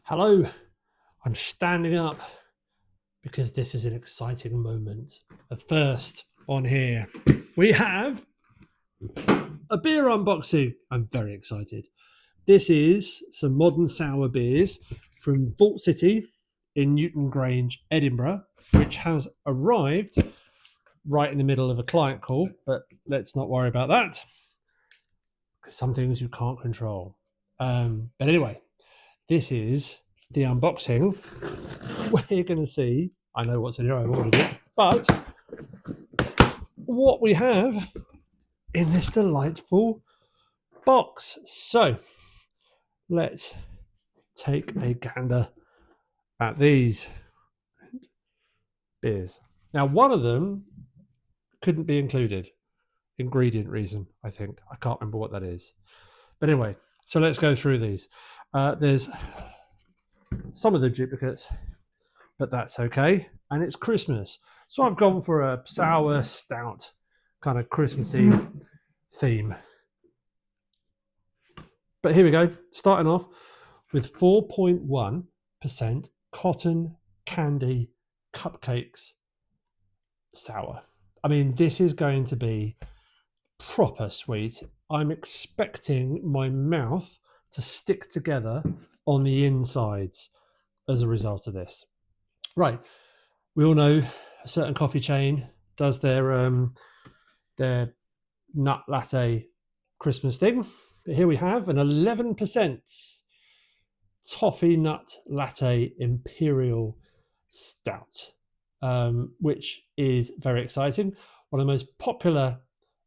Hello, I'm standing up because this is an exciting moment. But first, on here, we have a beer unboxing. I'm very excited. This is some modern sour beers from Vault City in Newton Grange, Edinburgh, which has arrived right in the middle of a client call, but let's not worry about that because some things you can't control. But anyway, this is the unboxing where you're going to see, I know what's in here, I've ordered it, but what we have in this delightful box. So let's take a gander at these beers. Now, one of them couldn't be included. Ingredient reason, I think. I can't remember what that is. But anyway, so let's go through these. There's some of the duplicates, but that's okay. And it's Christmas. So I've gone for a sour stout kind of Christmassy theme. But here we go. Starting off with 4.1% cotton candy cupcakes sour. I mean, this is going to be proper sweet. I'm expecting my mouth to stick together on the insides as a result of this. Right. We all know a certain coffee chain does their nut latte Christmas thing. But here we have an 11% Toffee nut latte Imperial Stout, which is very exciting. One of the most popular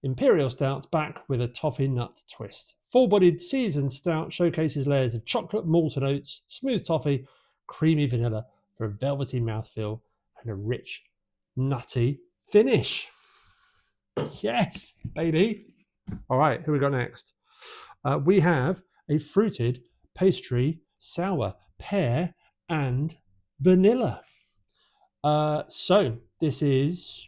Imperial Stouts, back with a toffee nut twist. Full-bodied seasoned stout showcases layers of chocolate, malt and oats, smooth toffee, creamy vanilla for a velvety mouthfeel and a rich, nutty finish. Yes, baby. All right, who we got next? We have a fruited pastry sour, pear and vanilla. So this is,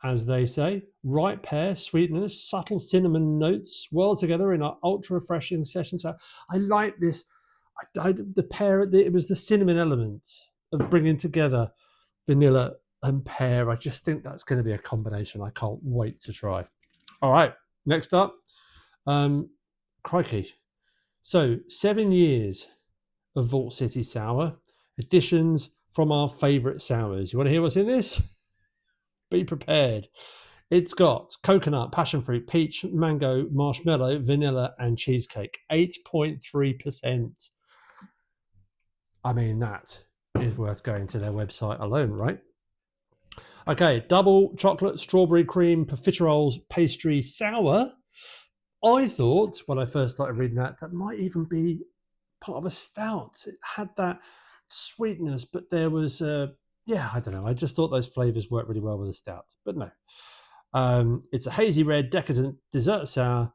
as they say, ripe pear, sweetness, subtle cinnamon notes swirled together in our ultra refreshing session. So I like this. The pear, it was the cinnamon element of bringing together vanilla and pear. I just think that's going to be a combination I can't wait to try. All right, next up, crikey. So 7 years of Vault City Sour, additions from our favourite sours. You want to hear what's in this? Be prepared. It's got coconut, passion fruit, peach, mango, marshmallow, vanilla, and cheesecake. 8.3%. I mean, that is worth going to their website alone, right? Okay, double chocolate, strawberry cream, profiteroles, pastry, sour. I thought when I first started reading that might even be part of a stout. It had that sweetness, but there was I don't know. I just thought those flavors worked really well with the stout, but no. It's a hazy red, decadent dessert sour.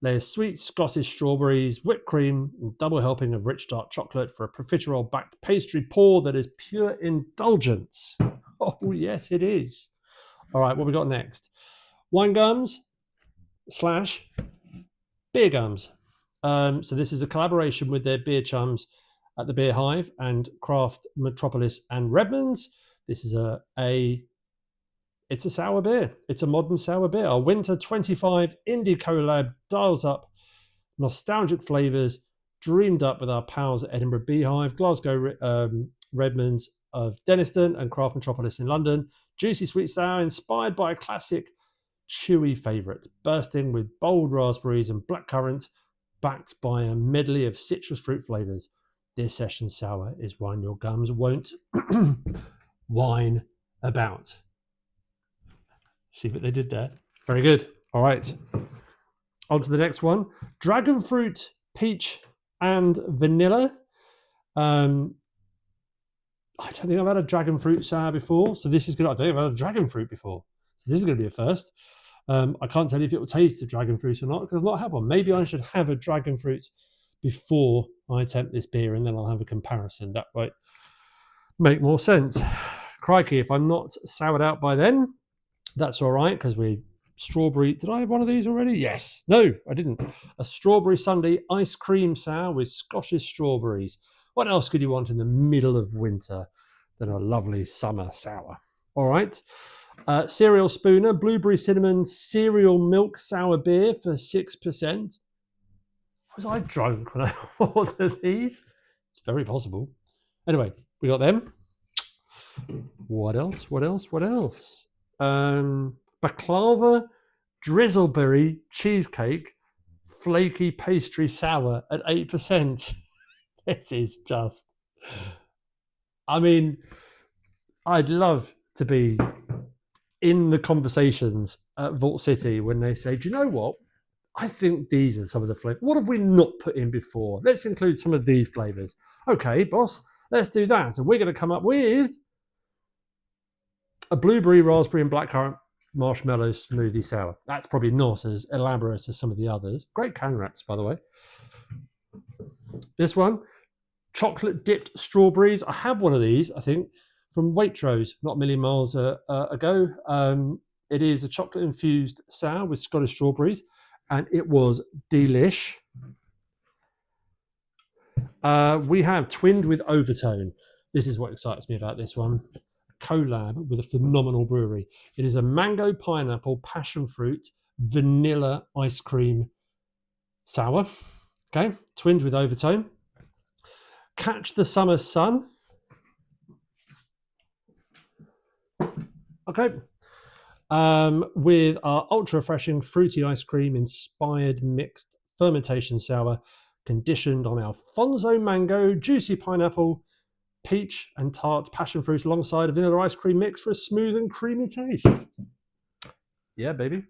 There's sweet Scottish strawberries, whipped cream, and double helping of rich dark chocolate for a profiterole backed pastry pour that is pure indulgence. Oh yes, it is. All right, what we got next? Wine gums / beer gums. So this is a collaboration with their beer chums at the Beer Hive and Craft Metropolis and Redmond's. This is it's a sour beer. It's a modern sour beer. Our Winter 25 indie collab dials up nostalgic flavors, dreamed up with our pals at Edinburgh Beehive, Glasgow Redmond's of Denniston, and Craft Metropolis in London. Juicy sweet sour inspired by a classic chewy favorite, bursting with bold raspberries and blackcurrant, backed by a medley of citrus fruit flavors. This session sour is one your gums won't whine about. See what they did there? Very good. All right. On to the next one. Dragon fruit, peach, and vanilla. I don't think I've had a dragon fruit sour before, so this is good. I don't think I've had a dragon fruit before, so this is going to be a first. I can't tell you if it will taste the dragon fruit or not because I've not had one. Maybe I should have a dragon fruit before I attempt this beer, and then I'll have a comparison. That might make more sense. Crikey, if I'm not soured out by then, that's all right because strawberry. Did I have one of these already? Yes. No, I didn't. A strawberry sundae ice cream sour with Scottish strawberries. What else could you want in the middle of winter than a lovely summer sour? All right. Cereal Spooner, blueberry cinnamon cereal milk sour beer for 6%. Was I drunk when I ordered these? It's very possible. Anyway, we got them. What else? What else? What else? Baklava, Drizzleberry, Cheesecake, flaky pastry sour at 8%. This is just... I mean, I'd love to be in the conversations at Vault City when they say, do you know what? I think these are some of the flavors. What have we not put in before? Let's include some of these flavors. Okay, boss, let's do that. So we're going to come up with a blueberry, raspberry, and blackcurrant marshmallow smoothie sour. That's probably not as elaborate as some of the others. Great can wraps, by the way. This one, chocolate dipped strawberries. I had one of these, I think, from Waitrose, not a million miles ago. It is a chocolate infused sour with Scottish strawberries, and it was delish. We have twinned with Overtone. This is what excites me about this one. Collab with a phenomenal brewery. It is a mango, pineapple, passion fruit, vanilla ice cream sour. Okay, twinned with Overtone. Catch the Summer Sun. Okay, with our ultra refreshing fruity ice cream inspired mixed fermentation sour, conditioned on Alfonso mango, juicy pineapple, peach and tart passion fruit alongside a vanilla ice cream mix for a smooth and creamy taste. Yeah, baby.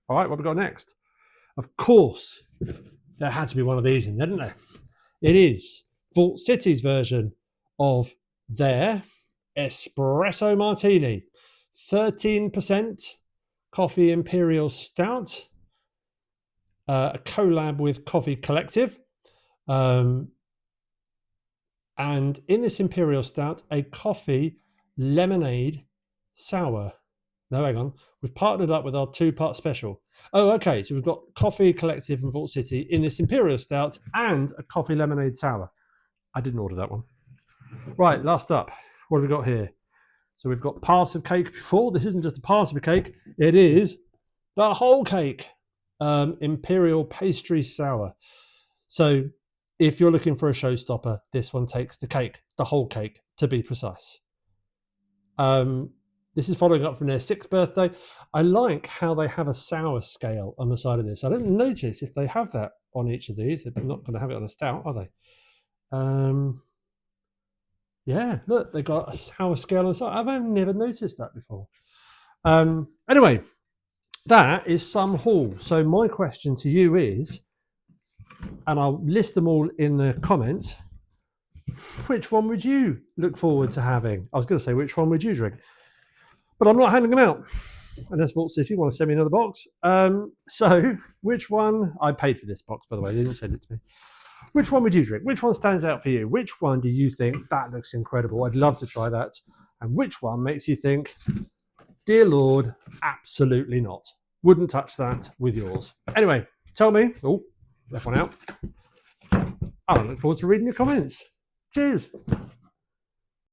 All right, what we got next? Of course, there had to be one of these in there, didn't there? It is Vault City's version of their Espresso Martini. 13% coffee Imperial Stout, a collab with Coffee Collective. And in this Imperial Stout, a coffee lemonade sour. No, hang on. We've partnered up with our two-part special. Oh, okay. So we've got Coffee Collective and Vault City in this Imperial Stout and a coffee lemonade sour. I didn't order that one. Right, last up. What have we got here? So we've got parts of cake before. This isn't just a part of a cake. It is the whole cake. Imperial pastry sour. So if you're looking for a showstopper, this one takes the cake, the whole cake, to be precise. This is following up from their 6th birthday. I like how they have a sour scale on the side of this. I didn't notice if they have that on each of these. They're not going to have it on a stout, are they? Yeah, look, they got a sour scale on the side. I've never noticed that before. Anyway, that is some haul. So my question to you is, and I'll list them all in the comments, which one would you look forward to having? I was going to say, which one would you drink? But I'm not handing them out. Unless Vault City want to send me another box. So which one? I paid for this box, by the way. They didn't send it to me. Which one would you drink? Which one stands out for you? Which one do you think, that looks incredible? I'd love to try that. And which one makes you think, dear Lord, absolutely not. Wouldn't touch that with yours. Anyway, tell me. Oh, left one out. I look forward to reading your comments. Cheers.